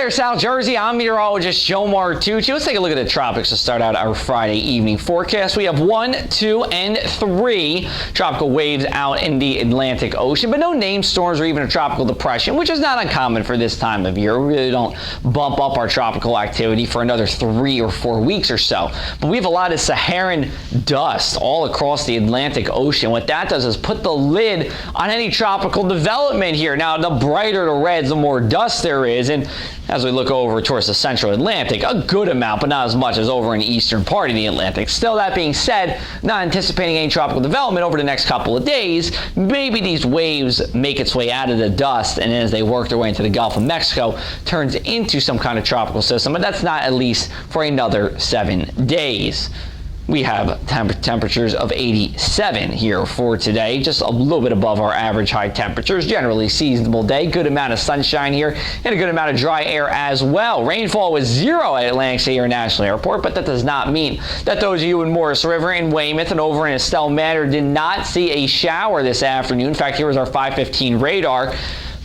there, South Jersey. I'm meteorologist Joe Martucci. Let's take a look at the tropics to start out our Friday evening forecast. We have 1, 2, and 3 tropical waves out in the Atlantic Ocean, but no named storms or even a tropical depression, which is not uncommon for this time of year. We really don't bump up our tropical activity for another 3 or 4 weeks or so. But we have a lot of Saharan dust all across the Atlantic Ocean. What that does is put the lid on any tropical development here. Now, the brighter the reds, the more dust there is, and as we look over towards the central Atlantic, a good amount, but not as much as over in the eastern part of the Atlantic. Still, that being said, not anticipating any tropical development over the next couple of days. Maybe these waves make its way out of the dust, and as they work their way into the Gulf of Mexico, turns into some kind of tropical system, but that's not at least for another 7 days. We have temperatures of 87 here for today, just a little bit above our average high temperatures. Generally seasonable day, good amount of sunshine here, and a good amount of dry air as well. Rainfall was 0 at Atlantic City International Airport, but that does not mean that those of you in Morris River, in Weymouth, and over in Estelle Manor did not see a shower this afternoon. In fact, here was our 5:15 radar.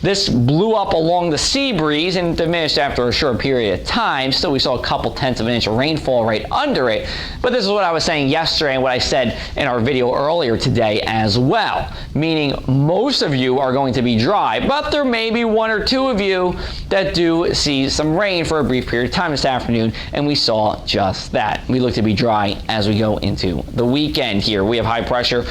This blew up along the sea breeze and diminished after a short period of time. Still, we saw a couple tenths of an inch of rainfall right under it. But this is what I was saying yesterday and what I said in our video earlier today as well. Meaning most of you are going to be dry, but there may be 1 or 2 of you that do see some rain for a brief period of time this afternoon, and we saw just that. We look to be dry as we go into the weekend here. We have high pressure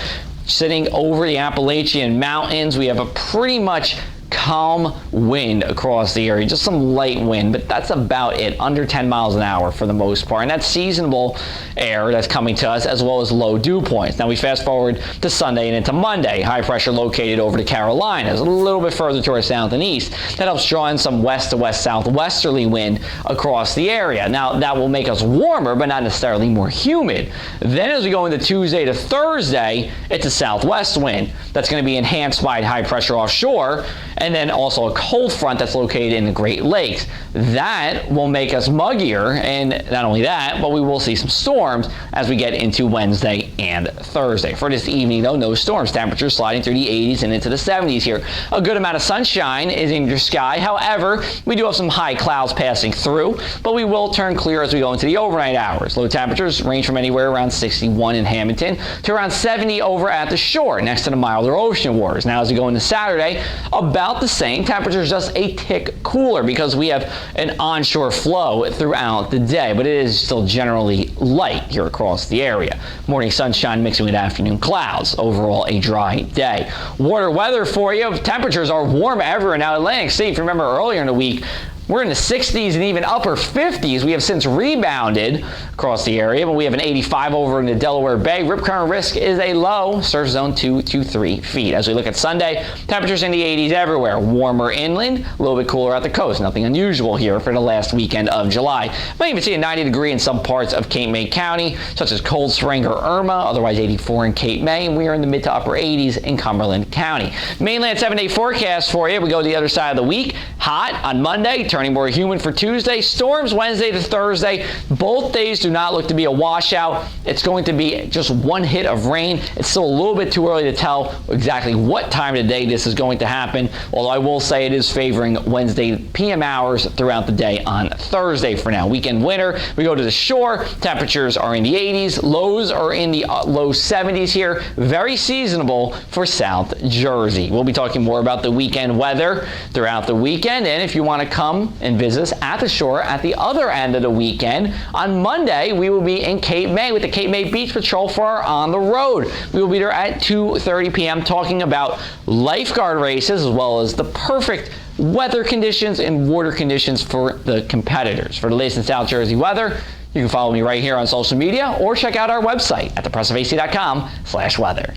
sitting over the Appalachian Mountains. We have a pretty much calm wind across the area, just some light wind, but that's about it, under 10 miles an hour for the most part, and that's seasonable air that's coming to us, as well as low dew points. Now we fast forward to Sunday and into Monday. High pressure located over the Carolinas, a little bit further towards south and east. That helps draw in some west to west southwesterly wind across the area. Now that will make us warmer, but not necessarily more humid. Then as we go into Tuesday to Thursday, it's a southwest wind that's going to be enhanced by high pressure offshore, and then also a cold front that's located in the Great Lakes. That will make us muggier, and not only that, but we will see some storms as we get into Wednesday and Thursday. For this evening, though, no storms. Temperatures sliding through the 80s and into the 70s here. A good amount of sunshine is in your sky. However, we do have some high clouds passing through, but we will turn clear as we go into the overnight hours. Low temperatures range from anywhere around 61 in Hamilton to around 70 over at the shore, next to the milder ocean waters. Now, as we go into Saturday, about the same. Temperatures just a tick cooler because we have an onshore flow throughout the day, but it is still generally light here across the area. Morning sunshine mixing with afternoon clouds. Overall, a dry day. Water weather for you. Temperatures are warm everywhere now. Atlantic City, if you remember earlier in the week, we're in the 60s and even upper 50s. We have since rebounded across the area, but we have an 85 over in the Delaware Bay. Rip current risk is a low, surf zone 2 to 3 feet. As we look at Sunday, temperatures in the 80s everywhere. Warmer inland, a little bit cooler at the coast. Nothing unusual here for the last weekend of July. Might even see a 90 degree in some parts of Cape May County, such as Cold Spring or Irma, otherwise 84 in Cape May, and we are in the mid to upper 80s in Cumberland County. Mainland 7-day forecast for you. We go to the other side of the week. Hot on Monday, turning more humid for Tuesday. Storms Wednesday to Thursday. Both days do not look to be a washout. It's going to be just one hit of rain. It's still a little bit too early to tell exactly what time of the day this is going to happen, although I will say it is favoring Wednesday PM hours throughout the day on Thursday for now. Weekend winter, we go to the shore. Temperatures are in the 80s. Lows are in the low 70s here. Very seasonable for South Jersey. We'll be talking more about the weekend weather throughout the weekend, and if you want to come and visit us at the shore at the other end of the weekend, on Monday we will be in Cape May with the Cape May Beach Patrol for our On the Road. We will be there at 2:30 p.m. talking about lifeguard races as well as the perfect weather conditions and water conditions for the competitors. For the latest in South Jersey weather, you can follow me right here on social media or check out our website at thepressofac.com/weather.